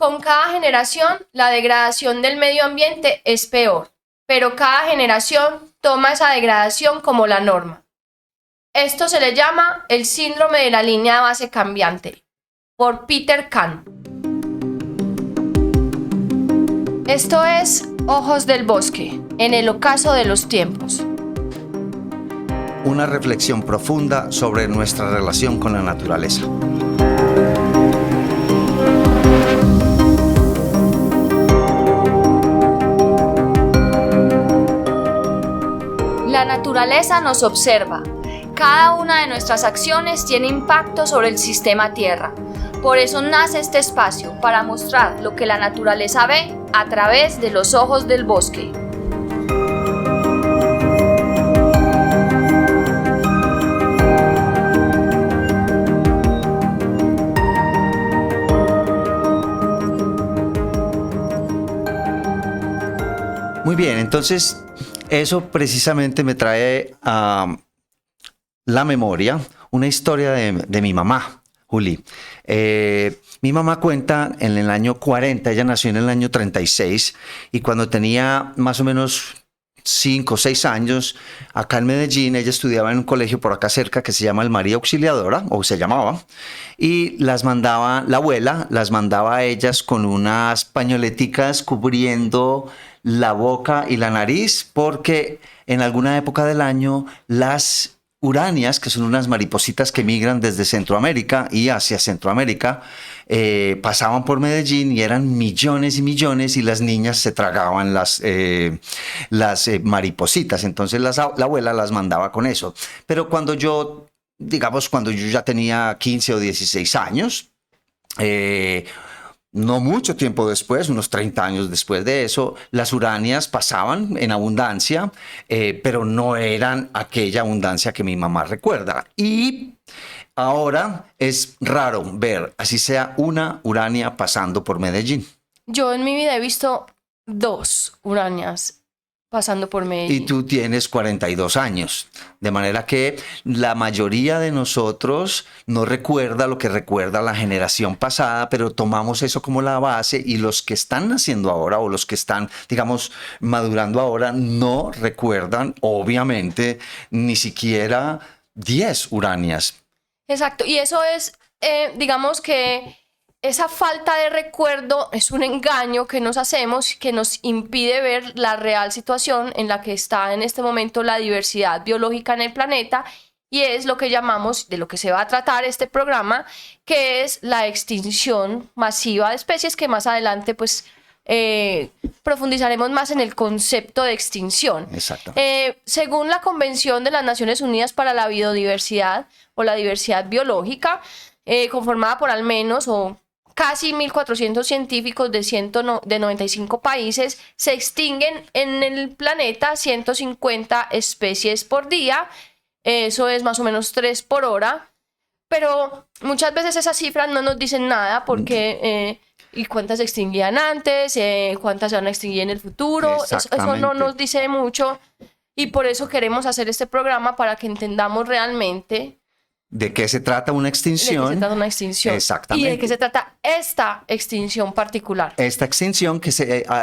Con cada generación, la degradación del medio ambiente es peor, pero cada generación toma esa degradación como la norma. Esto se le llama el síndrome de la línea de base cambiante, por Peter Kahn. Esto es Ojos del Bosque, en el ocaso de los tiempos. Una reflexión profunda sobre nuestra relación con la naturaleza. La naturaleza nos observa. Cada una de nuestras acciones tiene impacto sobre el sistema Tierra. Por eso nace este espacio, para mostrar lo que la naturaleza ve a través de los ojos del bosque. Muy bien, entonces eso precisamente me trae a la memoria una historia de mi mamá, Juli. Mi mamá cuenta en el año 40, ella nació en el año 36 y cuando tenía más o menos 5 o 6 años, acá en Medellín, ella estudiaba en un colegio por acá cerca que se llama el María Auxiliadora, o se llamaba, y las mandaba, la abuela las mandaba a ellas con unas pañoleticas cubriendo la boca y la nariz, porque en alguna época del año las uranias, que son unas maripositas que migran desde Centroamérica y hacia Centroamérica, pasaban por Medellín y eran millones y millones y las niñas se tragaban las maripositas. Entonces la abuela las mandaba con eso. Pero cuando yo ya tenía 15 o 16 años, no mucho tiempo después, unos 30 años después de eso, las uranias pasaban en abundancia, pero no eran aquella abundancia que mi mamá recuerda. Y ahora es raro ver, así sea, una urania pasando por Medellín. Yo en mi vida he visto 2 uranias pasando por Medellín. Y tú tienes 42 años, de manera que la mayoría de nosotros no recuerda lo que recuerda la generación pasada, pero tomamos eso como la base y los que están naciendo ahora o los que están, digamos, madurando ahora no recuerdan, obviamente, ni siquiera 10 uranias. Exacto, y eso es, digamos que esa falta de recuerdo es un engaño que nos hacemos, que nos impide ver la real situación en la que está en este momento la diversidad biológica en el planeta, y es lo que llamamos, de lo que se va a tratar este programa, que es la extinción masiva de especies, que más adelante pues profundizaremos más en el concepto de extinción. Exacto. Según la Convención de las Naciones Unidas para la Biodiversidad o la Diversidad Biológica, conformada por al menos o casi 1.400 científicos de 95 países, se extinguen en el planeta 150 especies por día. Eso es más o menos 3 por hora. Pero muchas veces esas cifras no nos dicen nada porque... ¿y cuántas se extinguían antes? ¿Cuántas se van a extinguir en el futuro? Eso no nos dice mucho. Y por eso queremos hacer este programa, para que entendamos realmente ¿de qué se trata una extinción? ¿De qué se trata una extinción? Exactamente. ¿Y de qué se trata esta extinción particular? Esta extinción que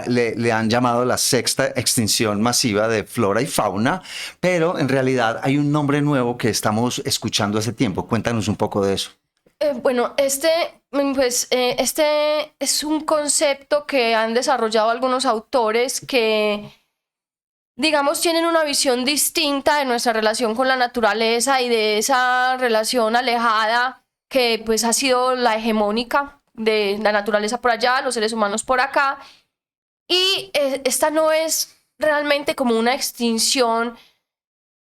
le han llamado la 6ª extinción masiva de flora y fauna, pero en realidad hay un nombre nuevo que estamos escuchando hace tiempo. Cuéntanos un poco de eso. Bueno, este es un concepto que han desarrollado algunos autores que, digamos, tienen una visión distinta de nuestra relación con la naturaleza y de esa relación alejada que pues ha sido la hegemónica de la naturaleza por allá, los seres humanos por acá. Y esta no es realmente como una extinción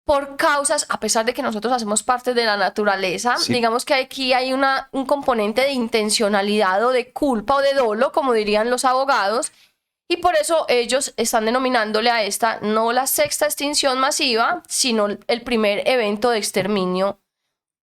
por causas, a pesar de que nosotros hacemos parte de la naturaleza. Sí. Digamos que aquí hay un componente de intencionalidad o de culpa o de dolo, como dirían los abogados, y por eso ellos están denominándole a esta no la 6ª extinción masiva, sino el primer evento de exterminio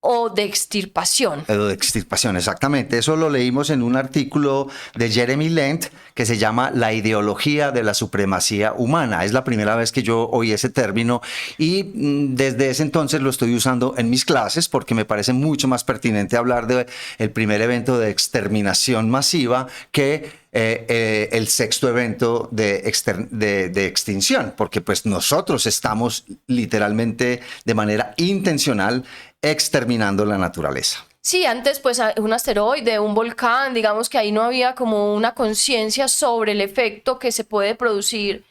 o de extirpación. De extirpación, exactamente. Eso lo leímos en un artículo de Jeremy Lent que se llama La ideología de la supremacía humana. Es la primera vez que yo oí ese término y desde ese entonces lo estoy usando en mis clases porque me parece mucho más pertinente hablar del primer evento de exterminación masiva que el sexto evento de extinción, porque pues nosotros estamos literalmente de manera intencional exterminando la naturaleza. Sí, antes pues un asteroide, un volcán, digamos que ahí no había como una conciencia sobre el efecto que se puede producir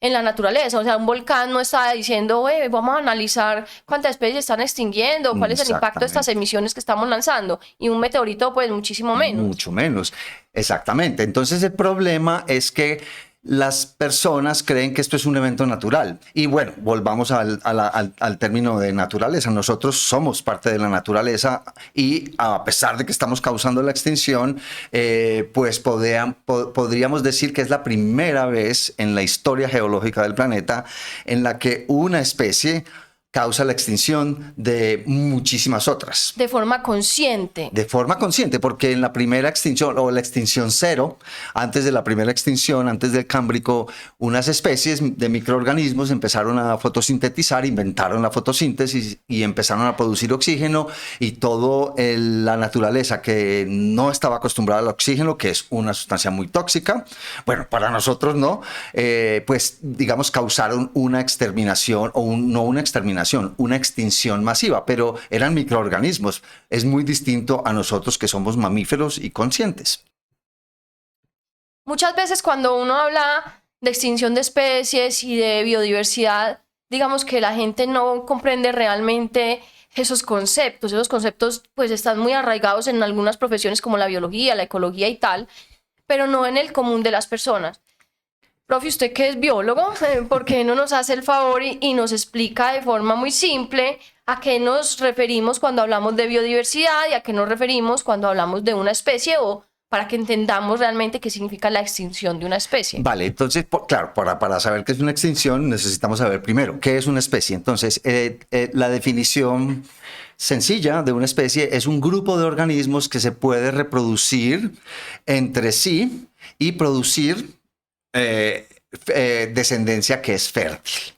en la naturaleza. O sea, un volcán no está diciendo, vamos a analizar cuántas especies están extinguiendo, cuál es el impacto de estas emisiones que estamos lanzando. Y un meteorito, pues muchísimo menos. Mucho menos, exactamente. Entonces el problema es que las personas creen que esto es un evento natural. Y bueno, volvamos al término de naturaleza. Nosotros somos parte de la naturaleza y a pesar de que estamos causando la extinción, pues podríamos decir que es la primera vez en la historia geológica del planeta en la que una especie causa la extinción de muchísimas otras. De forma consciente. De forma consciente, porque en la primera extinción o la extinción cero, antes de la primera extinción, antes del Cámbrico, unas especies de microorganismos empezaron a fotosintetizar, inventaron la fotosíntesis y empezaron a producir oxígeno y toda la naturaleza que no estaba acostumbrada al oxígeno, que es una sustancia muy tóxica, bueno, para nosotros no, pues digamos causaron una exterminación o no una exterminación, una extinción masiva, pero eran microorganismos. Es muy distinto a nosotros que somos mamíferos y conscientes. Muchas veces cuando uno habla de extinción de especies y de biodiversidad, digamos que la gente no comprende realmente esos conceptos. Esos conceptos pues están muy arraigados en algunas profesiones como la biología, la ecología y tal, pero no en el común de las personas. Profe, usted que es biólogo, ¿por qué no nos hace el favor y nos explica de forma muy simple a qué nos referimos cuando hablamos de biodiversidad y a qué nos referimos cuando hablamos de una especie o para que entendamos realmente qué significa la extinción de una especie? Vale, entonces, claro, para saber qué es una extinción necesitamos saber primero qué es una especie. Entonces, la definición sencilla de una especie es un grupo de organismos que se puede reproducir entre sí y producir descendencia que es fértil.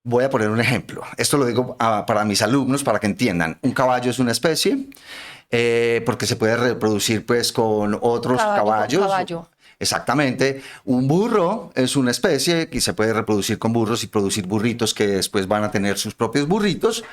Voy a poner un ejemplo. Esto lo digo para mis alumnos para que entiendan. Un caballo es una especie porque se puede reproducir pues con otros caballos. Caballo. Exactamente. Un burro es una especie que se puede reproducir con burros y producir burritos que después van a tener sus propios burritos.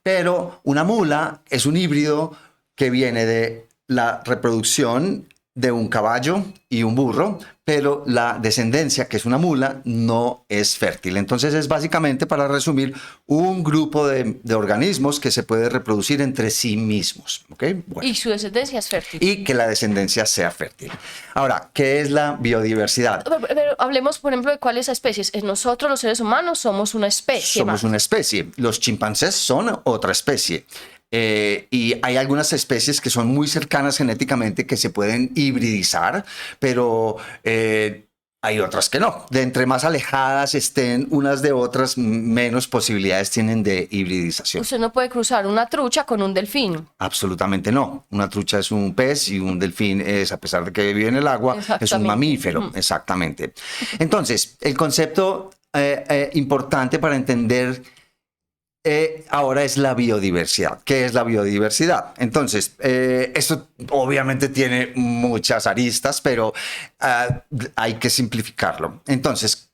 Pero una mula es un híbrido que viene de la reproducción de un caballo y un burro, pero la descendencia, que es una mula, no es fértil. Entonces es básicamente, para resumir, un grupo de organismos que se puede reproducir entre sí mismos. ¿Okay? Bueno. Y su descendencia es fértil. Y que la descendencia sea fértil. Ahora, ¿qué es la biodiversidad? Pero hablemos, por ejemplo, de cuáles especies. Nosotros, los seres humanos, somos una especie. Somos una especie. Los chimpancés son otra especie. Y hay algunas especies que son muy cercanas genéticamente que se pueden hibridizar, pero hay otras que no. De entre más alejadas estén unas de otras, menos posibilidades tienen de hibridización. Usted no puede cruzar una trucha con un delfín. Absolutamente no. Una trucha es un pez y un delfín es, a pesar de que vive en el agua, es un mamífero. Exactamente. Entonces, el concepto importante para entender ahora es la biodiversidad. ¿Qué es la biodiversidad? Entonces, esto obviamente tiene muchas aristas, pero hay que simplificarlo. Entonces,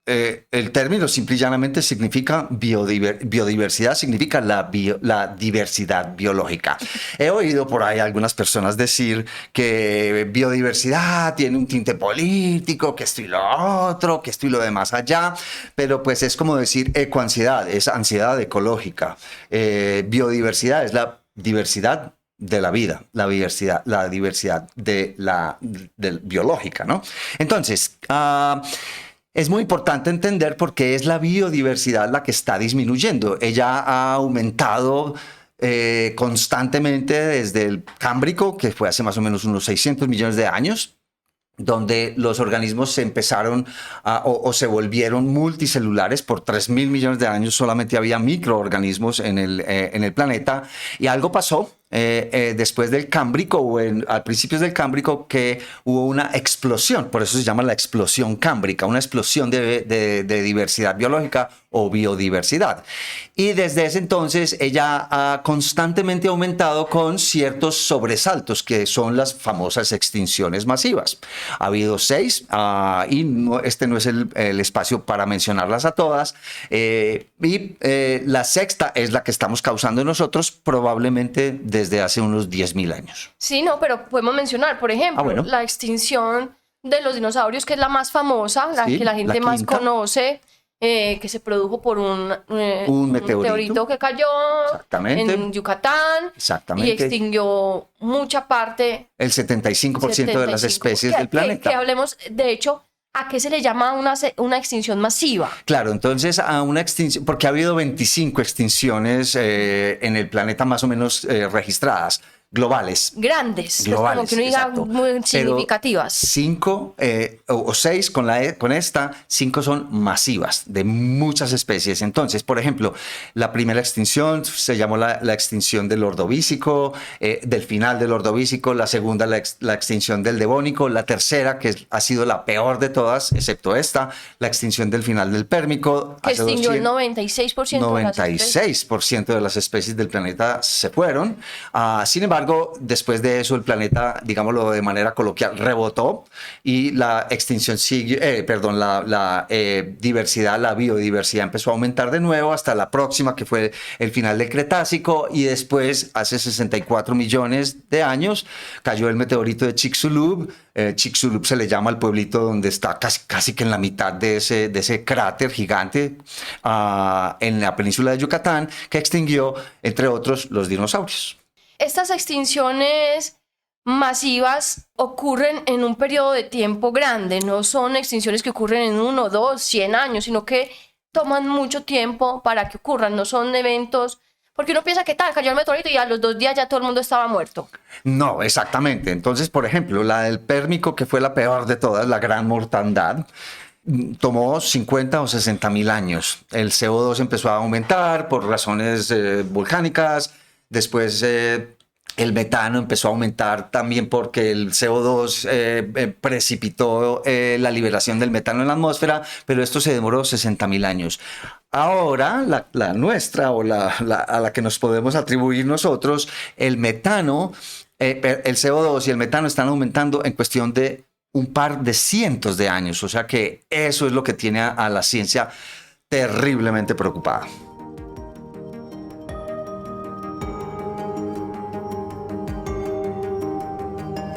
el término simple y llanamente significa biodiversidad, significa la diversidad biológica. He oído por ahí algunas personas decir que biodiversidad tiene un tinte político, que esto y lo otro, que esto y lo de más allá, pero pues es como decir ecoansiedad, es ansiedad ecológica. Biodiversidad es la diversidad de la vida, la diversidad de biológica, ¿no? Entonces, es muy importante entender por qué es la biodiversidad la que está disminuyendo. Ella ha aumentado constantemente desde el Cámbrico, que fue hace más o menos unos 600 millones de años, donde los organismos se empezaron o se volvieron multicelulares. Por 3.000 millones de años solamente había microorganismos en el planeta, y algo pasó después del Cámbrico o a principios del Cámbrico, que hubo una explosión. Por eso se llama la explosión cámbrica, una explosión de diversidad biológica o biodiversidad. Y desde ese entonces ella ha constantemente aumentado con ciertos sobresaltos, que son las famosas extinciones masivas. Ha habido 6 y este no es el espacio para mencionarlas a todas. La sexta es la que estamos causando nosotros, probablemente desde hace unos 10.000 años. Sí, no, pero podemos mencionar, por ejemplo, bueno. la extinción de los dinosaurios, que es la más famosa, la Sí, que la gente la más quinta. conoce, que se produjo por un meteorito que cayó Exactamente. en Yucatán Exactamente. y extinguió mucha parte, El 75% de las 75. especies del planeta. Que hablemos, de hecho, ¿a qué se le llama una extinción masiva? Claro, entonces a una extinción, porque ha habido 25 extinciones en el planeta más o menos registradas, globales. Grandes, Globales, como que uno diga exacto. muy Pero significativas. 5 o 6 con esta, 5 son masivas, de muchas especies. Entonces, por ejemplo, la primera extinción se llamó la extinción del ordovícico, del final del ordovícico. La segunda, la extinción del devónico. La tercera, que ha sido la peor de todas, excepto esta, la extinción del final del pérmico. Que extinguió el 96% de las especies. 96% de las especies del planeta se fueron. Sin embargo, después de eso, el planeta, digámoslo de manera coloquial, rebotó, y la extinción siguió, la diversidad, la biodiversidad empezó a aumentar de nuevo hasta la próxima, que fue el final del Cretácico, y después, hace 64 millones de años, cayó el meteorito de Chicxulub. Chicxulub se le llama al pueblito donde está casi que en la mitad de ese cráter gigante en la península de Yucatán, que extinguió, entre otros, los dinosaurios. Estas extinciones masivas ocurren en un periodo de tiempo grande, no son extinciones que ocurren en 1, 2, 100 años, sino que toman mucho tiempo para que ocurran, no son eventos, porque uno piensa que tal, cayó el meteorito y a los 2 días ya todo el mundo estaba muerto. No, exactamente. Entonces, por ejemplo, la del Pérmico, que fue la peor de todas, la gran mortandad, tomó 50 o 60 mil años. El CO2 empezó a aumentar por razones volcánicas. Después el metano empezó a aumentar también porque el CO2 precipitó la liberación del metano en la atmósfera, pero esto se demoró 60.000 años. Ahora, la nuestra, o a la que nos podemos atribuir nosotros, el metano, el CO2 y el metano están aumentando en cuestión de un par de cientos de años. O sea que eso es lo que tiene a la ciencia terriblemente preocupada.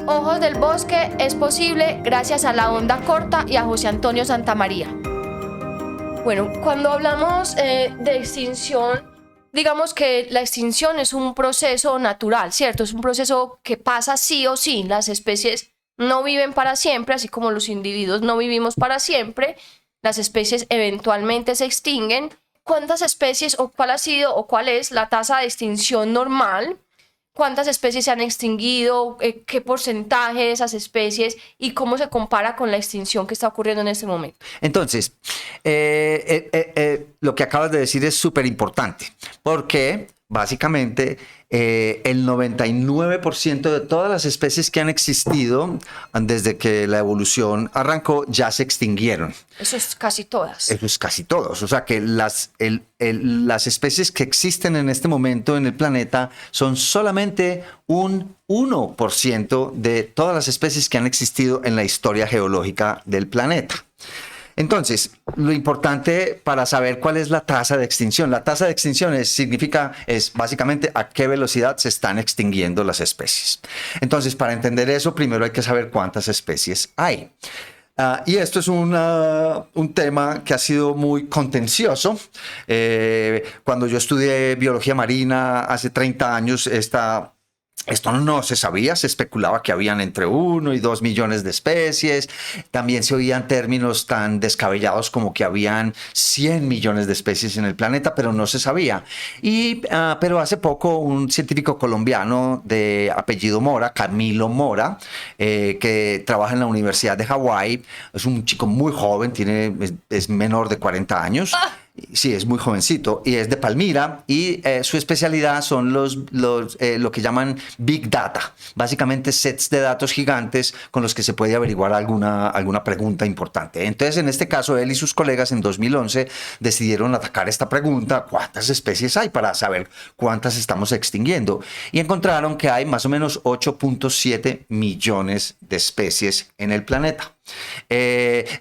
Ojos del Bosque es posible gracias a la Onda Corta y a José Antonio Santamaría. Bueno, cuando hablamos de extinción, digamos que la extinción es un proceso natural, ¿cierto? Es un proceso que pasa sí o sí. Las especies no viven para siempre, así como los individuos no vivimos para siempre. Las especies eventualmente se extinguen. ¿Cuántas especies o cuál ha sido o cuál es la tasa de extinción normal? ¿Cuántas especies se han extinguido? ¿Qué porcentaje de esas especies? ¿Y cómo se compara con la extinción que está ocurriendo en este momento? Entonces, lo que acabas de decir es súper importante, porque básicamente el 99% de todas las especies que han existido desde que la evolución arrancó ya se extinguieron. Eso es casi todas. Eso es casi todos. O sea que las especies que existen en este momento en el planeta son solamente un 1% de todas las especies que han existido en la historia geológica del planeta. Entonces, lo importante para saber cuál es la tasa de extinción. La tasa de extinción es básicamente a qué velocidad se están extinguiendo las especies. Entonces, para entender eso, primero hay que saber cuántas especies hay. Y esto es un tema que ha sido muy contencioso. Cuando yo estudié biología marina hace 30 años, Esto no se sabía, se especulaba que habían entre 1 y 2 millones de especies. También se oían términos tan descabellados como que habían 100 millones de especies en el planeta, pero no se sabía. Pero hace poco un científico colombiano de apellido Mora, Camilo Mora, que trabaja en la Universidad de Hawái, es un chico muy joven, es menor de 40 años. Sí, es muy jovencito y es de Palmira y su especialidad son lo que llaman Big Data, básicamente sets de datos gigantes con los que se puede averiguar alguna pregunta importante. Entonces, en este caso, él y sus colegas en 2011 decidieron atacar esta pregunta: ¿cuántas especies hay? Para saber cuántas estamos extinguiendo. Y encontraron que hay más o menos 8.7 millones de especies en el planeta.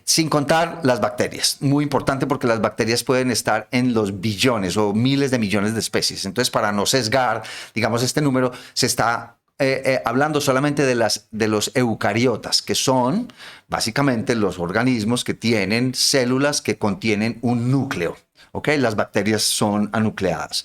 Sin contar las bacterias, muy importante porque las bacterias pueden estar en los billones o miles de millones de especies. Entonces, para no sesgar, digamos, este número, se está hablando solamente de los eucariotas, que son básicamente los organismos que tienen células que contienen un núcleo. ¿Okay? Las bacterias son anucleadas.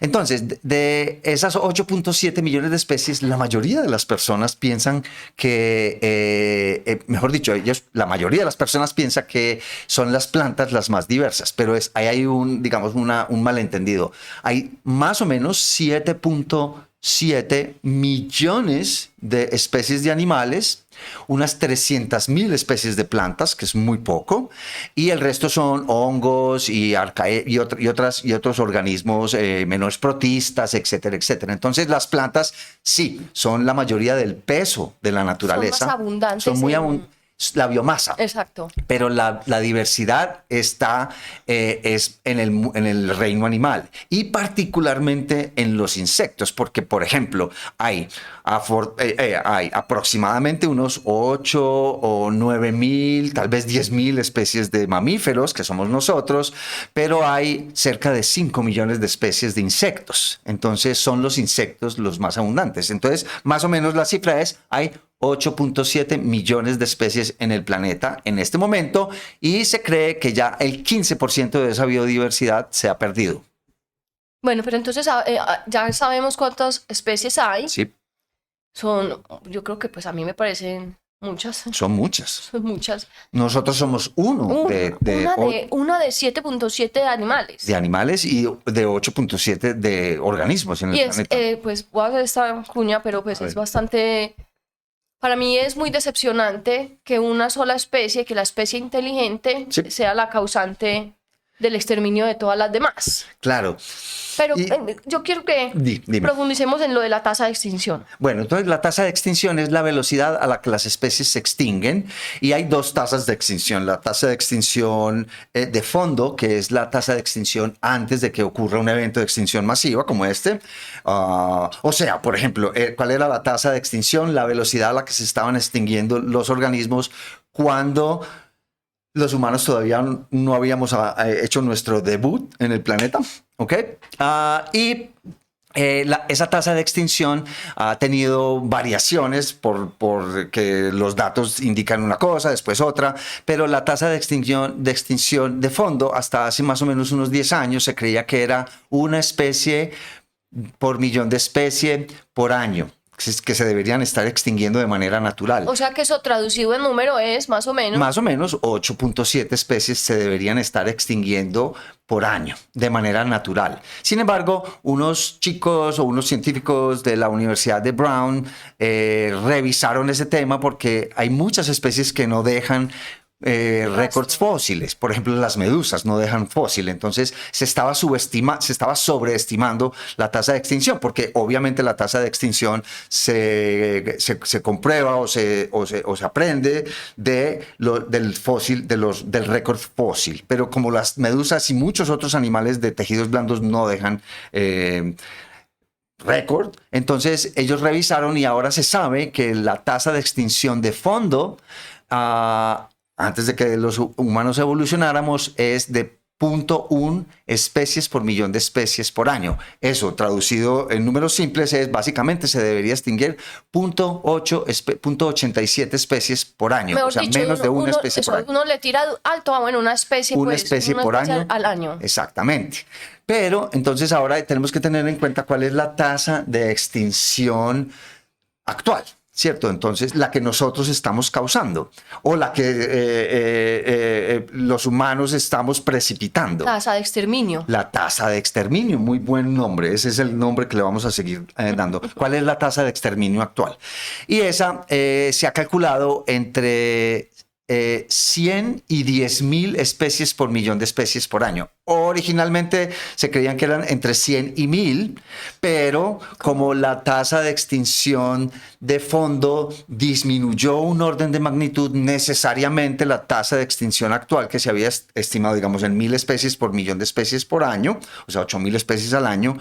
Entonces, de esas 8.7 millones de especies, la mayoría de las personas piensan que, mejor dicho, la mayoría de las personas piensa que son las plantas las más diversas, pero ahí hay digamos, un malentendido. Hay más o menos 7.7 millones de especies de animales, unas 300.000 especies de plantas, que es muy poco, y el resto son hongos y otros organismos menores protistas, etcétera, etcétera. Entonces, las plantas sí son la mayoría del peso de la naturaleza. Son más abundantes. Son muy la biomasa. Exacto. Pero la diversidad está es en el reino animal y particularmente en los insectos, porque, por ejemplo, hay aproximadamente unos 8 o 9 mil, tal vez 10 mil especies de mamíferos, que somos nosotros, pero hay cerca de 5 millones de especies de insectos. Entonces, son los insectos los más abundantes. Entonces, más o menos la cifra es, hay 8.7 millones de especies en el planeta en este momento y se cree que ya el 15% de esa biodiversidad se ha perdido. Bueno, pero entonces ya sabemos cuántas especies hay. Sí. Yo creo que pues a mí me parecen muchas. Son muchas. Son muchas. Nosotros somos una de 7.7 animales. De animales y de 8.7 de organismos en el planeta. Pues voy a hacer esta cuña, pero pues es bastante... Para mí es muy decepcionante que una sola especie, que la especie inteligente, sea la causante del exterminio de todas las demás. Claro. Pero yo quiero que profundicemos en lo de la tasa de extinción. Bueno, entonces la tasa de extinción es la velocidad a la que las especies se extinguen y hay dos tasas de extinción. La tasa de extinción de fondo, que es la tasa de extinción antes de que ocurra un evento de extinción masiva como este. O sea, por ejemplo, ¿cuál era la tasa de extinción? La velocidad a la que se estaban extinguiendo los organismos cuando los humanos todavía no habíamos hecho nuestro debut en el planeta. ¿Ok? Esa tasa de extinción ha tenido variaciones porque los datos indican una cosa, después otra, pero la tasa de extinción de fondo hasta hace más o menos unos 10 años se creía que era una especie por millón de especies por año que se deberían estar extinguiendo de manera natural. O sea que eso traducido en número es más o menos... Más o menos 8.7 especies se deberían estar extinguiendo por año de manera natural. Sin embargo, unos chicos o unos científicos de la Universidad de Brown revisaron ese tema porque hay muchas especies que no dejan récords fósiles. Por ejemplo, las medusas no dejan fósil. Entonces se estaba sobreestimando la tasa de extinción, porque obviamente la tasa de extinción se comprueba o se aprende del fósil, del récord fósil. Pero como las medusas y muchos otros animales de tejidos blandos no dejan récord, entonces ellos revisaron y ahora se sabe que la tasa de extinción de fondo antes de que los humanos evolucionáramos, es de 0.1 especies por millón de especies por año. Eso, traducido en números simples, es básicamente se debería extinguir 0.87 especies por año. Mejor o sea, dicho, menos de una especie por año. Uno le tira alto a una especie, una especie por año. Al año. Exactamente. Pero entonces ahora tenemos que tener en cuenta cuál es la tasa de extinción actual, ¿cierto? Entonces, la que nosotros estamos causando o la que los humanos estamos precipitando. Tasa de exterminio. La tasa de exterminio, muy buen nombre, ese es el nombre que le vamos a seguir dando. ¿Cuál es la tasa de exterminio actual? Y esa se ha calculado entre 100 y 10.000 especies por millón de especies por año. Originalmente se creían que eran entre 100 y 1.000, pero como la tasa de extinción de fondo disminuyó un orden de magnitud, necesariamente la tasa de extinción actual, que se había estimado, digamos, en 1.000 especies por millón de especies por año, o sea, 8.000 especies al año,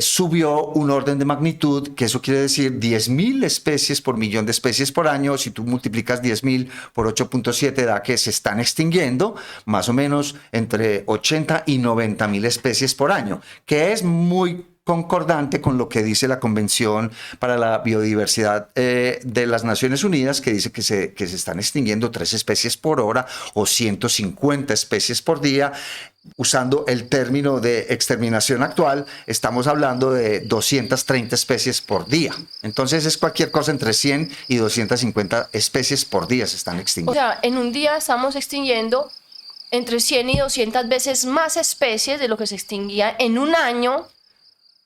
subió un orden de magnitud, que eso quiere decir 10.000 especies por millón de especies por año. Si tú multiplicas 10.000 por 8.7, da que se están extinguiendo más o menos entre 80 y 90.000 especies por año, que es muy concordante con lo que dice la Convención para la Biodiversidad de las Naciones Unidas, que dice que se están extinguiendo 3 especies por hora o 150 especies por día. Usando el término de exterminación actual, estamos hablando de 230 especies por día. Entonces es cualquier cosa entre 100 y 250 especies por día se están extinguiendo. O sea, en un día estamos extinguiendo entre 100 y 200 veces más especies de lo que se extinguía en un año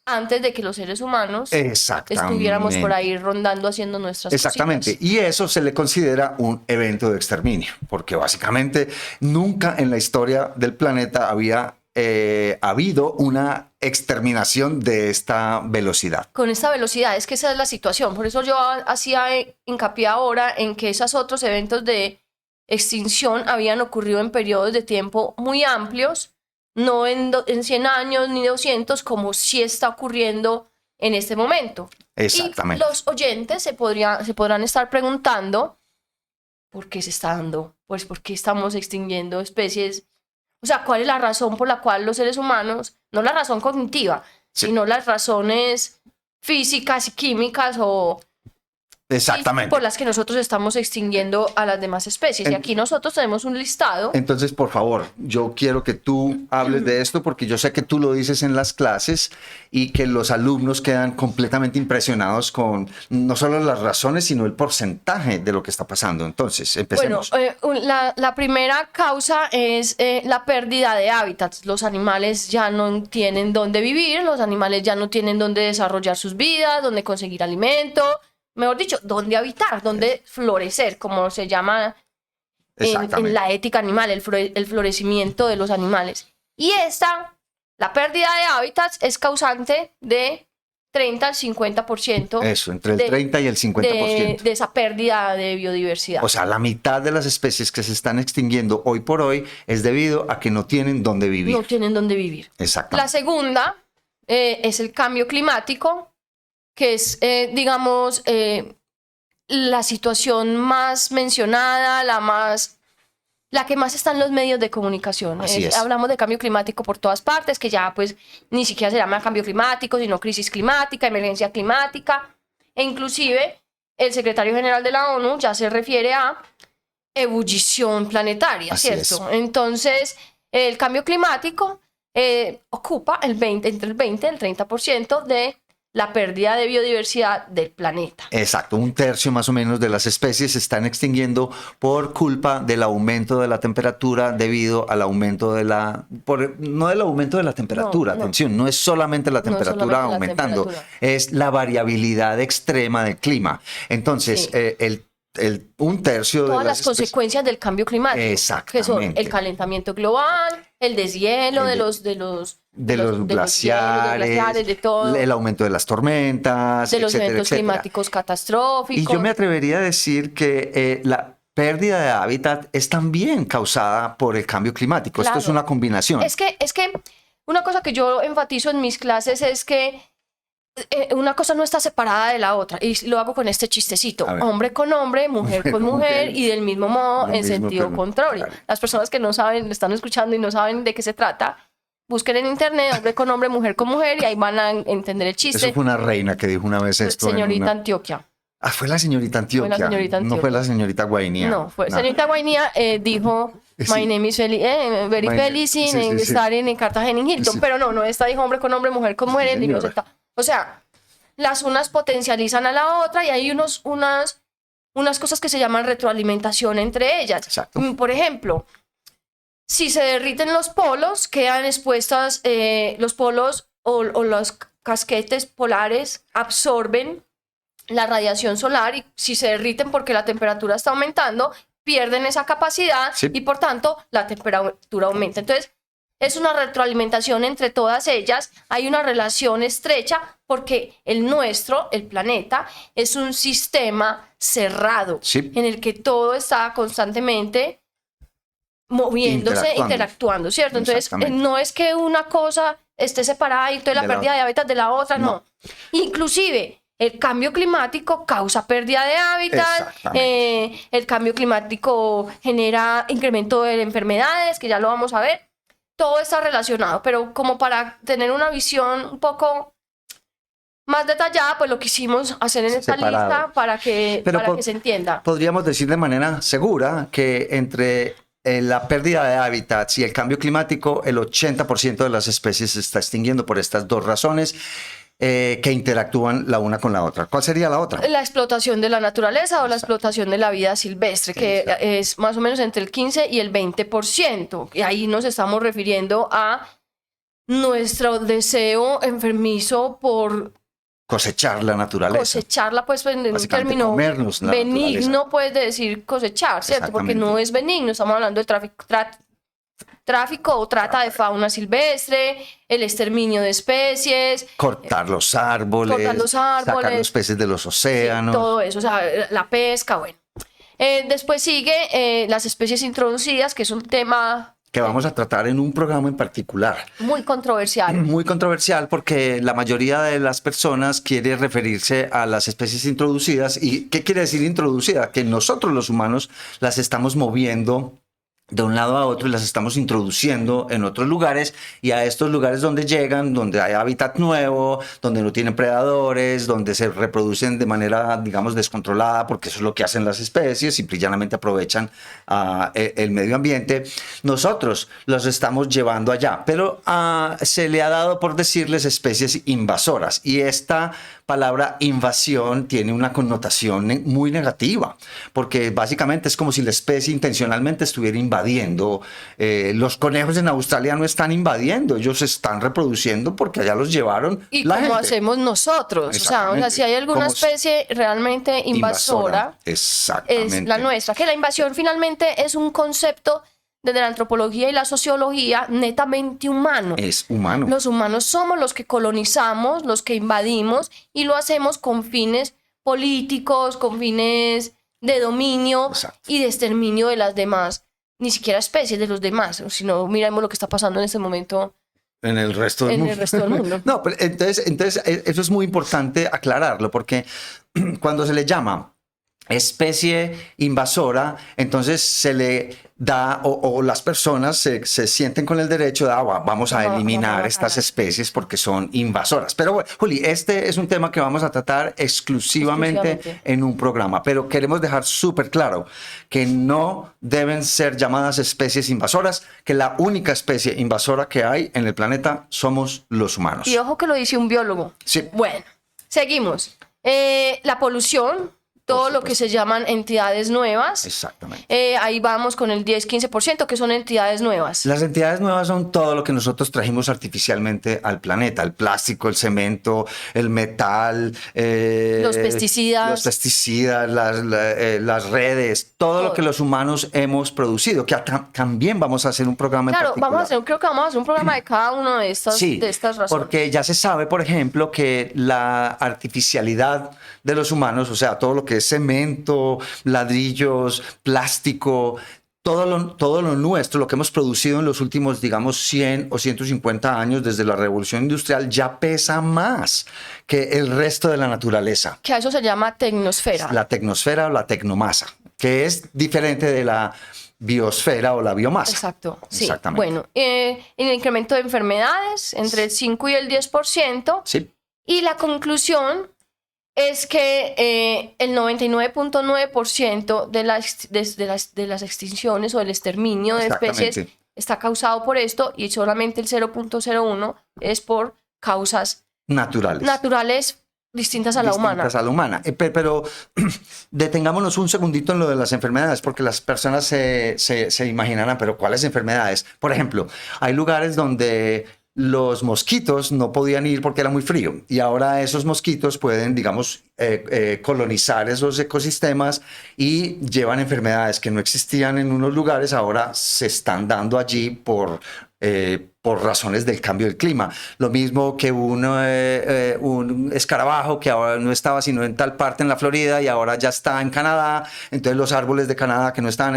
antes de que los seres humanos estuviéramos por ahí rondando haciendo nuestras Exactamente. cositas. Y eso se le considera un evento de exterminio, porque básicamente nunca en la historia del planeta había habido una exterminación de esta velocidad. Con esta velocidad, es que esa es la situación. Por eso yo hacía hincapié ahora en que esos otros eventos de extinción habían ocurrido en periodos de tiempo muy amplios, no en 100 años ni 200, como sí está ocurriendo en este momento. Exactamente. Y los oyentes se podrán estar preguntando ¿por qué se está dando? Pues ¿por qué estamos extinguiendo especies? O sea, ¿cuál es la razón por la cual los seres humanos, no la razón cognitiva, sino las razones físicas y químicas o exactamente por las que nosotros estamos extinguiendo a las demás especies? Y aquí nosotros tenemos un listado. Entonces, por favor, yo quiero que tú hables de esto porque yo sé que tú lo dices en las clases y que los alumnos quedan completamente impresionados con no solo las razones, sino el porcentaje de lo que está pasando. Entonces, empecemos. Bueno, la primera causa es la pérdida de hábitats. Los animales ya no tienen dónde vivir, los animales ya no tienen dónde desarrollar sus vidas, dónde conseguir alimento. Mejor dicho, dónde habitar, dónde florecer, como se llama en la ética animal, el florecimiento de los animales. Y la pérdida de hábitats es causante de 30 al 50%. Eso, entre el 30 y el 50%. De esa pérdida de biodiversidad. O sea, la mitad de las especies que se están extinguiendo hoy por hoy es debido a que no tienen dónde vivir. No tienen dónde vivir. Exactamente. La segunda es el cambio climático, que es, digamos, la situación más mencionada, la que más está en los medios de comunicación. Así es. Hablamos de cambio climático por todas partes, que ya pues ni siquiera se llama cambio climático, sino crisis climática, emergencia climática, e inclusive el secretario general de la ONU ya se refiere a ebullición planetaria, así ¿cierto? Es. Entonces, el cambio climático ocupa entre el 20 y el 30% de la pérdida de biodiversidad del planeta. Exacto, 1/3 más o menos de las especies se están extinguiendo por culpa del aumento de la temperatura debido al aumento no del aumento de la temperatura, atención, no es solamente la temperatura aumentando, es la variabilidad extrema del clima. Entonces, sí. 1/3 todas las consecuencias del cambio climático, exactamente, que son el calentamiento global, el deshielo de los glaciares, de todo, el aumento de las tormentas, de los etcétera, eventos etcétera. climáticos catastróficos. Y yo me atrevería a decir que la pérdida de hábitat es también causada por el cambio climático. Claro. Esto es una combinación. Es que una cosa que yo enfatizo en mis clases es que una cosa no está separada de la otra, y lo hago con este chistecito: hombre con hombre, mujer con mujer, y del mismo modo en sentido contrario. Claro. Las personas que no saben, están escuchando y no saben de qué se trata, busquen en internet hombre con hombre, mujer con mujer, y ahí van a entender el chiste. Eso fue una reina que dijo una vez esto. Señorita Antioquia. fue la señorita Antioquia. señorita No fue la señorita Guainía. No, fue señorita Guainía dijo, my name is very feliz in starting in Cartagena in Hilton. Sí. Pero no, esta dijo hombre con hombre, mujer con mujer. señora. O sea, las unas potencializan a la otra y hay unas cosas que se llaman retroalimentación entre ellas. Exacto. Por ejemplo, si se derriten los polos, quedan expuestas los polos o los casquetes polares absorben la radiación solar y si se derriten porque la temperatura está aumentando, pierden esa capacidad Sí. y por tanto la temperatura aumenta. Entonces, es una retroalimentación entre todas ellas, hay una relación estrecha porque el nuestro, el planeta, es un sistema cerrado Sí. en el que todo está constantemente moviéndose, interactuando, ¿cierto? Entonces, no es que una cosa esté separada y entonces la pérdida de hábitat de la otra, no. Inclusive, el cambio climático causa pérdida de hábitat, el cambio climático genera incremento de enfermedades, que ya lo vamos a ver. Todo está relacionado, pero como para tener una visión un poco más detallada, pues lo quisimos hacer en esta lista para que se entienda. Podríamos decir de manera segura que entre la pérdida de hábitats y el cambio climático, el 80% de las especies se está extinguiendo por estas dos razones que interactúan la una con la otra. ¿Cuál sería la otra? La explotación de la naturaleza o la explotación de la vida silvestre, que es más o menos entre el 15 y el 20%. Y ahí nos estamos refiriendo a nuestro deseo enfermizo por cosechar la naturaleza. Cosecharla, pues en un término benigno, puedes decir cosechar, ¿cierto? Porque no es benigno, estamos hablando de tráfico o trata de fauna silvestre, el exterminio de especies, cortar los árboles, sacar los peces de los océanos. Sí, todo eso, o sea, la pesca, bueno. Después sigue las especies introducidas, que es un tema que vamos a tratar en un programa en particular. Muy controversial. Muy controversial porque la mayoría de las personas quiere referirse a las especies introducidas. ¿Y qué quiere decir introducida? Que nosotros los humanos las estamos moviendo de un lado a otro y las estamos introduciendo en otros lugares, y a estos lugares donde llegan, donde hay hábitat nuevo, donde no tienen predadores, donde se reproducen de manera, digamos, descontrolada, porque eso es lo que hacen las especies, simple y llanamente aprovechan el medio ambiente. Nosotros los estamos llevando allá, pero se le ha dado por decirles especies invasoras, y esta palabra invasión tiene una connotación muy negativa, porque básicamente es como si la especie intencionalmente estuviera invadiendo. Los conejos en Australia no están invadiendo, ellos se están reproduciendo porque allá los llevaron y la como gente. Hacemos nosotros. O sea, si hay alguna especie realmente invasora, es la nuestra. Que la invasión finalmente es un concepto desde la antropología y la sociología netamente humano. Es humano. Los humanos somos los que colonizamos, los que invadimos, y lo hacemos con fines políticos, con fines de dominio. Exacto. Y de exterminio de las demás, ni siquiera especies de los demás, sino miremos lo que está pasando en este momento en el resto del mundo. No, pero entonces eso es muy importante aclararlo, porque cuando se le llama especie invasora, entonces se le da, o las personas se sienten con el derecho de vamos a eliminar estas especies porque son invasoras. Pero bueno, Juli, este es un tema que vamos a tratar exclusivamente en un programa, pero queremos dejar súper claro que no deben ser llamadas especies invasoras, que la única especie invasora que hay en el planeta somos los humanos. Y ojo que lo dice un biólogo. Sí. Bueno, seguimos. La polución, todo lo que se llaman entidades nuevas. Exactamente. Ahí vamos con el 10-15%, que son entidades nuevas. Las entidades nuevas son todo lo que nosotros trajimos artificialmente al planeta. El plástico, el cemento, el metal. Los pesticidas. Los pesticidas, las redes. Todo lo que los humanos hemos producido. Que también vamos a hacer un programa en particular. Creo que vamos a hacer un programa de cada una de estas, de estas razones. Porque ya se sabe, por ejemplo, que la artificialidad de los humanos, o sea, todo lo que es cemento, ladrillos, plástico, todo lo nuestro, lo que hemos producido en los últimos, digamos, 100 o 150 años desde la revolución industrial, ya pesa más que el resto de la naturaleza. Que a eso se llama tecnosfera. La tecnosfera o la tecnomasa, que es diferente de la biosfera o la biomasa. Exacto, sí. Exactamente. Bueno, el incremento de enfermedades entre el 5 y el 10%. Sí. Y la conclusión es que el 99.9% de las extinciones o el exterminio de especies Exactamente. está causado por esto y solamente el 0.01 es por causas Naturales. naturales distintas a la humana. Distintas a la humana. Pero detengámonos un segundito en lo de las enfermedades, porque las personas se imaginarán, pero ¿cuáles enfermedades? Por ejemplo, hay lugares donde los mosquitos no podían ir porque era muy frío y ahora esos mosquitos pueden, digamos, colonizar esos ecosistemas y llevan enfermedades que no existían en unos lugares, ahora se están dando allí por razones del cambio del clima. Lo mismo que un escarabajo que ahora no estaba sino en tal parte en la Florida y ahora ya está en Canadá. Entonces los árboles de Canadá que no estaban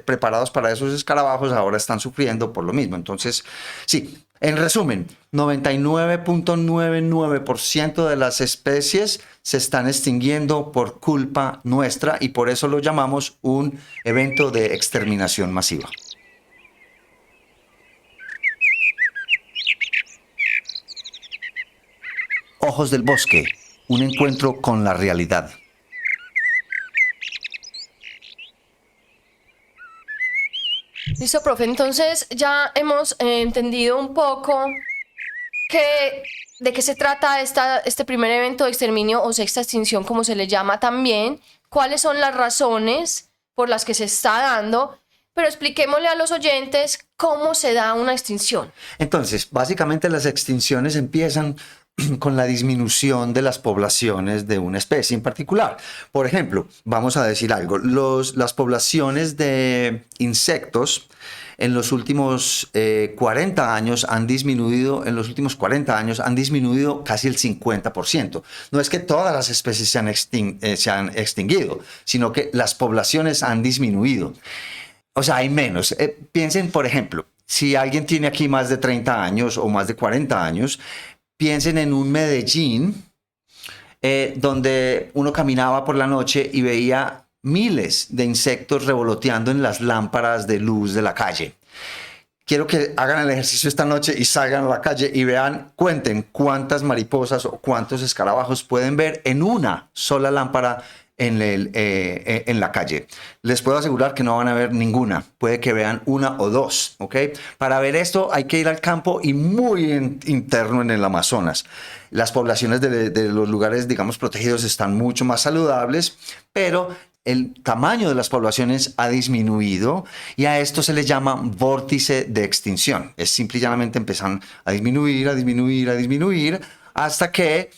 preparados para esos escarabajos ahora están sufriendo por lo mismo. Entonces, sí, en resumen, 99.99% de las especies se están extinguiendo por culpa nuestra y por eso lo llamamos un evento de exterminación masiva. Ojos del Bosque, un encuentro con la realidad. Listo, profe. Entonces ya hemos entendido un poco de qué se trata este primer evento de exterminio o sexta extinción, como se le llama también, cuáles son las razones por las que se está dando, pero expliquémosle a los oyentes cómo se da una extinción. Entonces, básicamente las extinciones empiezan con la disminución de las poblaciones de una especie en particular. Por ejemplo, vamos a decir algo, las poblaciones de insectos en los últimos 40 años han disminuido, casi el 50%. No es que todas las especies se han extinguido, sino que las poblaciones han disminuido. O sea, hay menos. Piensen, por ejemplo, si alguien tiene aquí más de 30 años o más de 40 años, piensen en un Medellín donde uno caminaba por la noche y veía miles de insectos revoloteando en las lámparas de luz de la calle. Quiero que hagan el ejercicio esta noche y salgan a la calle y cuenten cuántas mariposas o cuántos escarabajos pueden ver en una sola lámpara en la calle. Les puedo asegurar que no van a ver ninguna. Puede que vean una o dos, ¿ok? Para ver esto hay que ir al campo y muy interno en el Amazonas. Las poblaciones de los lugares, digamos, protegidos están mucho más saludables, pero el tamaño de las poblaciones ha disminuido y a esto se le llama vórtice de extinción. Es simple y llanamente empiezan a disminuir hasta que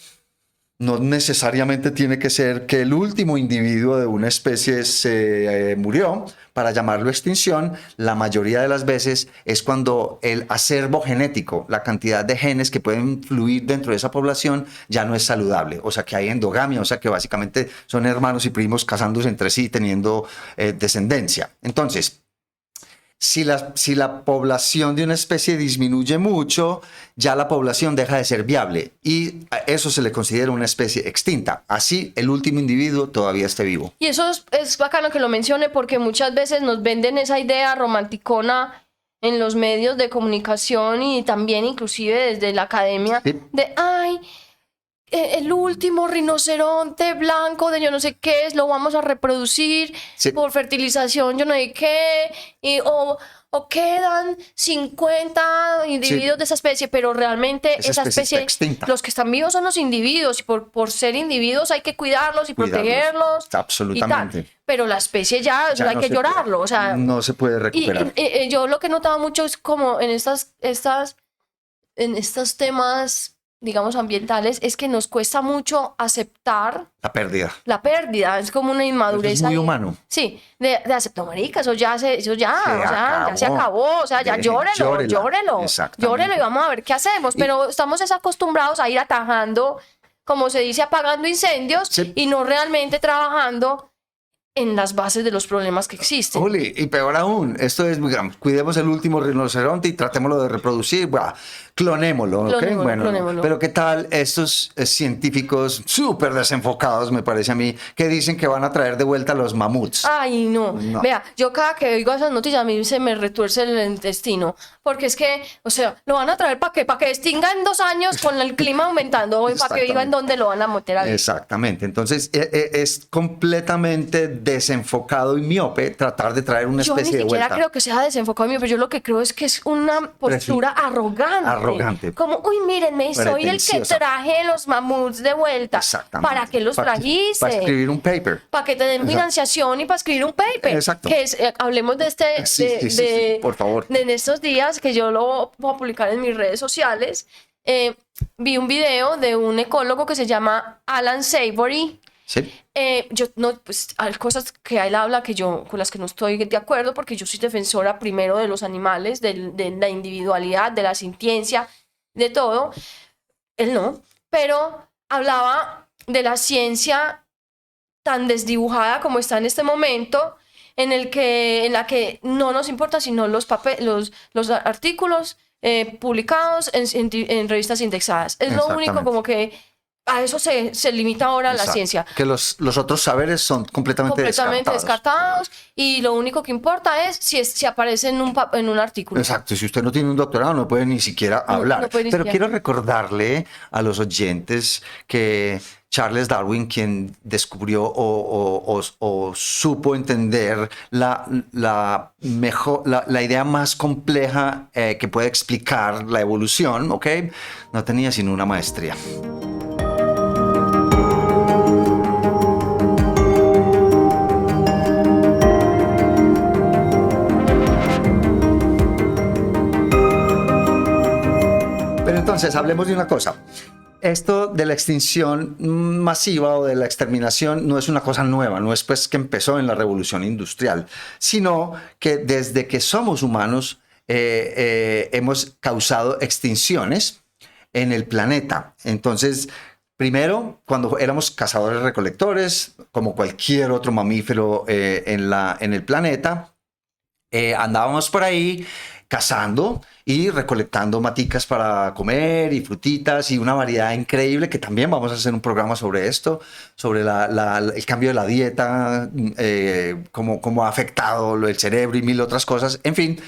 no necesariamente tiene que ser que el último individuo de una especie se murió para llamarlo extinción. La mayoría de las veces es cuando el acervo genético, la cantidad de genes que pueden fluir dentro de esa población ya no es saludable. O sea que hay endogamia, o sea que básicamente son hermanos y primos casándose entre sí, teniendo descendencia. Entonces, si la población de una especie disminuye mucho, ya la población deja de ser viable y a eso se le considera una especie extinta. Así el último individuo todavía esté vivo. Y eso es bacano que lo mencione porque muchas veces nos venden esa idea romanticona en los medios de comunicación y también inclusive desde la academia de, ay, el último rinoceronte blanco de yo no sé qué lo vamos a reproducir por fertilización, yo no sé qué, o quedan 50 individuos de esa especie, pero realmente esa especie está extinta. Los que están vivos son los individuos y por ser individuos hay que cuidarlos y protegerlos. Absolutamente. Y tal. Pero la especie ya no hay que llorarlo, o sea, no se puede recuperar. Y yo lo que he notado mucho es como en estos temas, digamos, ambientales, es que nos cuesta mucho aceptar la pérdida. Es como una inmadurez. Es muy humano. Sí, de aceptar, marica, eso ya se acabó, o sea, ya llórelo y vamos a ver qué hacemos, pero estamos acostumbrados a ir atajando, como se dice, apagando incendios y no realmente trabajando en las bases de los problemas que existen. Juli, y peor aún, esto es, digamos, cuidemos el último rinoceronte y tratémoslo de reproducir, clonémoslo, ¿ok? Bueno, clonémoslo. pero ¿qué tal estos científicos súper desenfocados, me parece a mí, que dicen que van a traer de vuelta los mamuts? Ay, no. No. Vea, yo cada que oigo esas noticias a mí se me retuerce el intestino, porque es que, o sea, lo van a traer ¿para qué? Para que extinga en 2 años con el clima aumentando, o para que viva en donde lo van a meter a vivir. Exactamente. Entonces, es completamente desenfocado y miope tratar de traer una Yo ni especie de siquiera vuelta. creo que sea desenfocado mío, pero yo lo que creo es que es una postura arrogante. Como, uy, mírenme, soy el que Pretenciosa. traje los mamuts de vuelta. Exactamente. ¿Para qué los trajiste? Para escribir un paper. Para que te den Exacto. financiación y para escribir un paper. Exacto. Que es, hablemos de este, Sí, por favor. de en estos días que yo lo voy a publicar en mis redes sociales. Vi un video de un ecólogo que se llama Alan Savory. Sí. Yo no, pues hay cosas que él habla que yo con las que no estoy de acuerdo, porque yo soy defensora primero de los animales, de la individualidad, de la sintiencia, de todo. Él no, pero hablaba de la ciencia tan desdibujada como está en este momento, en la que no nos importa sino los artículos publicados en revistas indexadas. Es lo único, como que a eso se limita ahora la ciencia. Que los otros saberes son completamente descartados, y lo único que importa es si aparece en un artículo. Exacto, si usted no tiene un doctorado no puede ni siquiera hablar. No puede ni Pero siquiera. quiero recordarle a los oyentes que Charles Darwin, quien descubrió o supo entender la idea más compleja que puede explicar la evolución, ¿ok? No tenía sino una maestría. Pero entonces, hablemos de una cosa. Esto de la extinción masiva o de la exterminación no es una cosa nueva, no es pues que empezó en la revolución industrial, sino que desde que somos humanos hemos causado extinciones en el planeta. Entonces, primero, cuando éramos cazadores-recolectores, como cualquier otro mamífero en el planeta, andábamos por ahí cazando y recolectando maticas para comer y frutitas y una variedad increíble, que también vamos a hacer un programa sobre esto, sobre el cambio de la dieta, cómo ha afectado el cerebro y mil otras cosas, en fin.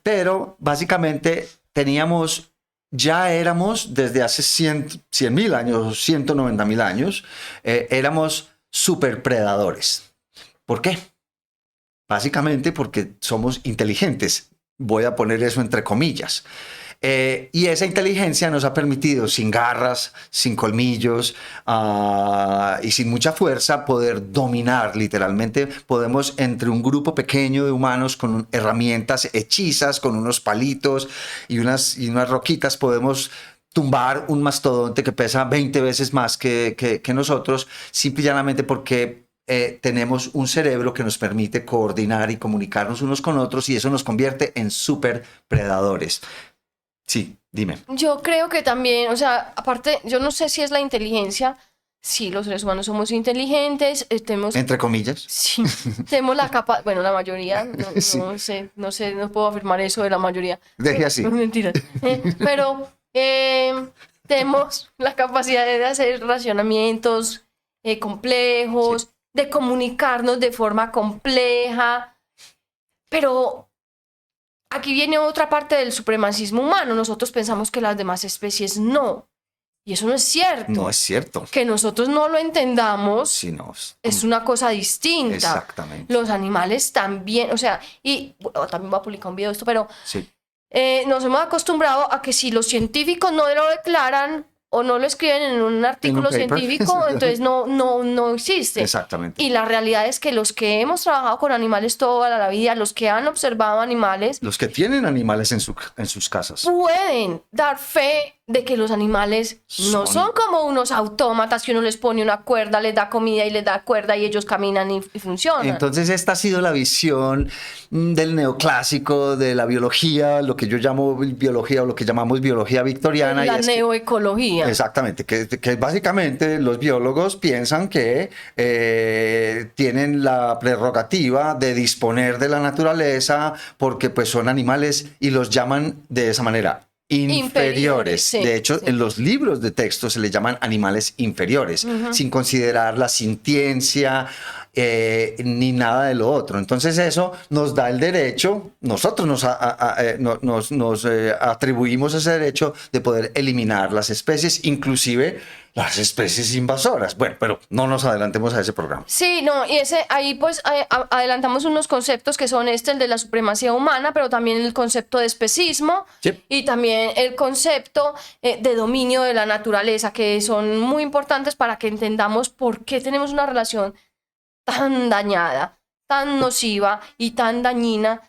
Pero básicamente ya éramos desde hace 100.000 años, 190.000 años, éramos superpredadores. ¿Por qué? Básicamente porque somos inteligentes. Voy a poner eso entre comillas. Y esa inteligencia nos ha permitido, sin garras, sin colmillos y sin mucha fuerza, poder dominar. Literalmente podemos, entre un grupo pequeño de humanos con herramientas hechizas, con unos palitos y unas roquitas, podemos tumbar un mastodonte que pesa 20 veces más que nosotros, simple y llanamente porque tenemos un cerebro que nos permite coordinar y comunicarnos unos con otros, y eso nos convierte en superpredadores. Sí, dime. Yo creo que también, o sea, aparte, yo no sé si es la inteligencia. Sí, los seres humanos somos inteligentes, tenemos... Entre comillas. Sí, tenemos la capacidad, bueno, la mayoría, Sí. no sé, no puedo afirmar eso de la mayoría. Deje así. Mentiras. Pero tenemos la capacidad de hacer racionamientos complejos, sí, de comunicarnos de forma compleja, pero aquí viene otra parte del supremacismo humano. Nosotros pensamos que las demás especies no, y eso no es cierto. No es cierto. Que nosotros no lo entendamos, sí, no, es una cosa distinta. Exactamente. Los animales también, o sea, y bueno, también voy a publicar un video de esto, pero sí, nos hemos acostumbrado a que si los científicos no lo declaran o no lo escriben en un artículo científico, entonces no existe. Exactamente. Y la realidad es que los que hemos trabajado con animales toda la vida, los que han observado animales, los que tienen animales en sus casas, pueden dar fe de que los animales no son como unos autómatas que uno les pone una cuerda, les da comida y les da cuerda y ellos caminan y funcionan. Entonces esta ha sido la visión del neoclásico, de la biología, lo que yo llamo biología o lo que llamamos biología victoriana. La neoecología. Exactamente, que básicamente los biólogos piensan que tienen la prerrogativa de disponer de la naturaleza porque pues son animales y los llaman de esa manera. Inferiores. Sí, de hecho, sí. en los libros de texto se les llaman animales inferiores, sin considerar la sintiencia ni nada de lo otro. Entonces eso nos da el derecho, nosotros nos atribuimos ese derecho de poder eliminar las especies, inclusive las especies invasoras. Bueno, pero no nos adelantemos a ese programa. Sí, no, y ahí pues adelantamos unos conceptos que son el de la supremacía humana, pero también el concepto de especismo, Sí. y también el concepto de dominio de la naturaleza, que son muy importantes para que entendamos por qué tenemos una relación tan dañada, tan nociva y tan dañina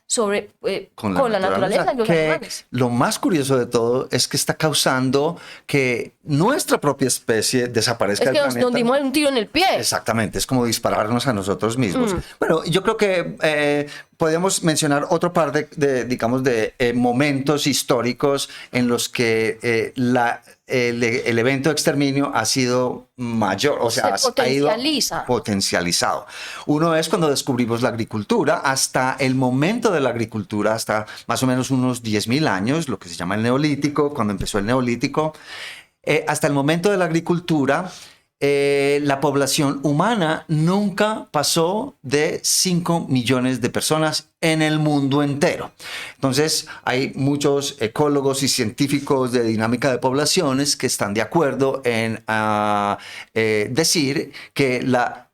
con la naturaleza y los animales. Lo más curioso de todo es que está causando que nuestra propia especie desaparezca Es que del planeta. nos dimos un tiro en el pie. Exactamente, es como dispararnos a nosotros mismos. Bueno, yo creo que podemos mencionar otro par digamos, de momentos históricos en los que el evento de exterminio ha sido mayor, o sea, ha ido potencializado. Uno es cuando descubrimos la agricultura. Hasta el momento de la agricultura, hasta más o menos unos 10.000 años, lo que se llama el Neolítico, cuando empezó el Neolítico, hasta el momento de la agricultura, la población humana nunca pasó de 5 millones de personas en el mundo entero. Entonces, hay muchos ecólogos y científicos de dinámica de poblaciones que están de acuerdo en decir que la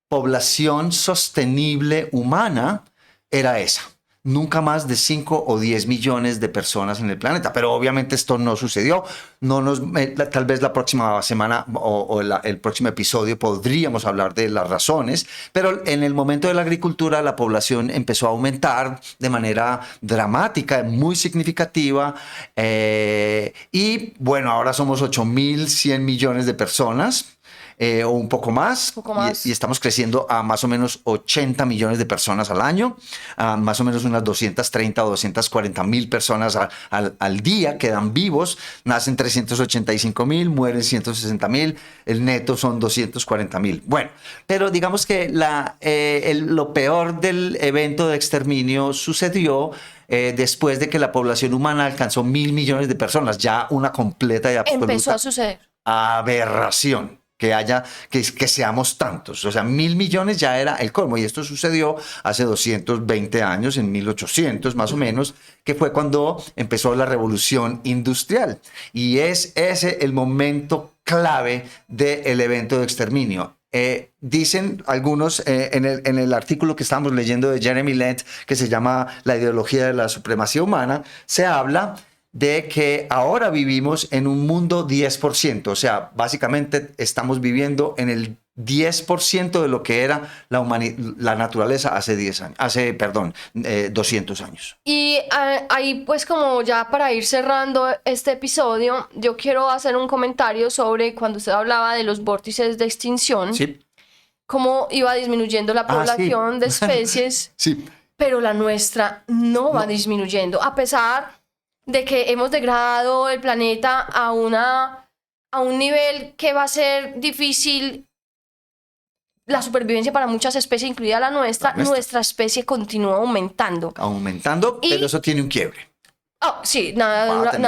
población sostenible humana era esa. Nunca más de 5 o 10 millones de personas en el planeta. Pero obviamente esto no sucedió. Tal vez la próxima semana o el próximo episodio podríamos hablar de las razones. Pero en el momento de la agricultura la población empezó a aumentar de manera dramática, muy significativa. Y bueno, ahora somos 8.100 millones de personas. O un poco más, y estamos creciendo a más o menos 80 millones de personas al año, más o menos unas 230 o 240 mil personas al día quedan vivos, nacen 385.000, mueren 160.000, el neto son 240.000. Bueno, pero digamos que lo peor del evento de exterminio sucedió después de que la población humana alcanzó 1.000 millones de personas, ya una completa y absoluta empezó a suceder. Aberración. Que seamos tantos. O sea, 1.000 millones ya era el colmo. Y esto sucedió hace 220 años, en 1800 más o menos, que fue cuando empezó la revolución industrial. Y es ese el momento clave del evento de exterminio. Dicen algunos en el artículo que estamos leyendo de Jeremy Lent, que se llama La ideología de la supremacía humana, se habla de que ahora vivimos en un mundo 10%, o sea, básicamente estamos viviendo en el 10% de lo que era la naturaleza hace 200 años. Y ahí pues como ya para ir cerrando este episodio, yo quiero hacer un comentario sobre cuando usted hablaba de los vórtices de extinción, sí, cómo iba disminuyendo la población de especies, sí, pero la nuestra no va disminuyendo, a pesar de que hemos degradado el planeta a un nivel que va a ser difícil la supervivencia para muchas especies, incluida la nuestra. Nuestra especie continúa aumentando. Pero eso tiene un quiebre. Oh, sí, nada,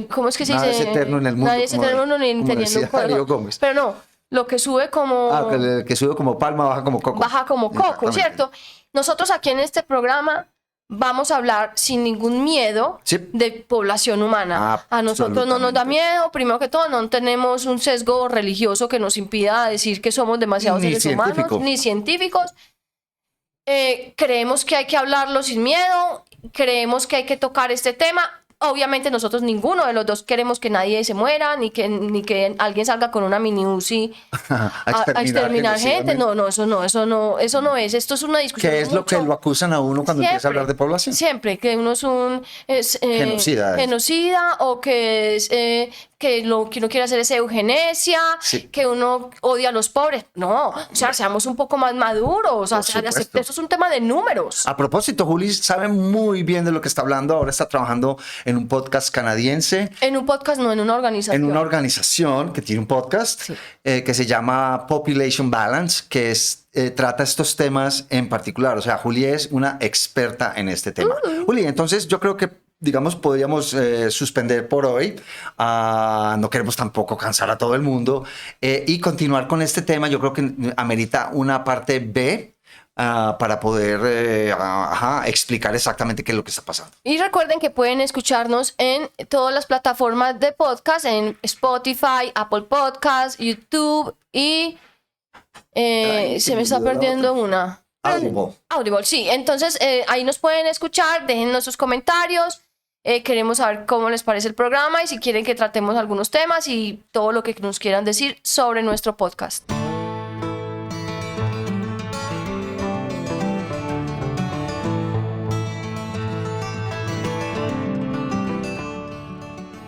¿cómo es que se dice? Nada es eterno en el mundo. Nadie es eterno ni teniendo Gómez. Pero no, lo que sube como... que sube como palma, baja como coco. Baja como coco, ¿cierto? Nosotros aquí en este programa vamos a hablar sin ningún miedo de población humana. A nosotros no nos da miedo, primero que todo, no tenemos un sesgo religioso que nos impida decir que somos demasiados seres humanos, ni científicos. Creemos que hay que hablarlo sin miedo, creemos que hay que tocar este tema Obviamente nosotros ninguno de los dos queremos que nadie se muera, ni que alguien salga con una mini UCI a exterminar gente. No, eso no es. Esto es una discusión. ¿Qué es lo que lo acusan a uno cuando empieza a hablar de población? Siempre, que uno es un genocida o que es que uno quiere hacer es eugenesia, que uno odia a los pobres. No, o sea, seamos un poco más maduros. O sea, esto es un tema de números. A propósito, Juli sabe muy bien de lo que está hablando. Ahora está trabajando en un podcast canadiense. En un podcast, no, en una organización. En una organización que tiene un podcast que se llama Population Balance, que trata estos temas en particular. O sea, Juli es una experta en este tema. Juli, entonces yo creo que digamos, podríamos suspender por hoy. No queremos tampoco cansar a todo el mundo y continuar con este tema. Yo creo que amerita una parte B para poder explicar exactamente qué es lo que está pasando. Y recuerden que pueden escucharnos en todas las plataformas de podcast, en Spotify, Apple Podcasts, YouTube y se me está perdiendo una. Audible, sí. Entonces ahí nos pueden escuchar, déjennos sus comentarios. Queremos saber cómo les parece el programa y si quieren que tratemos algunos temas y todo lo que nos quieran decir sobre nuestro podcast.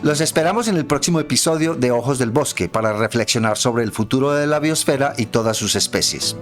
Los esperamos en el próximo episodio de Ojos del Bosque para reflexionar sobre el futuro de la biosfera y todas sus especies.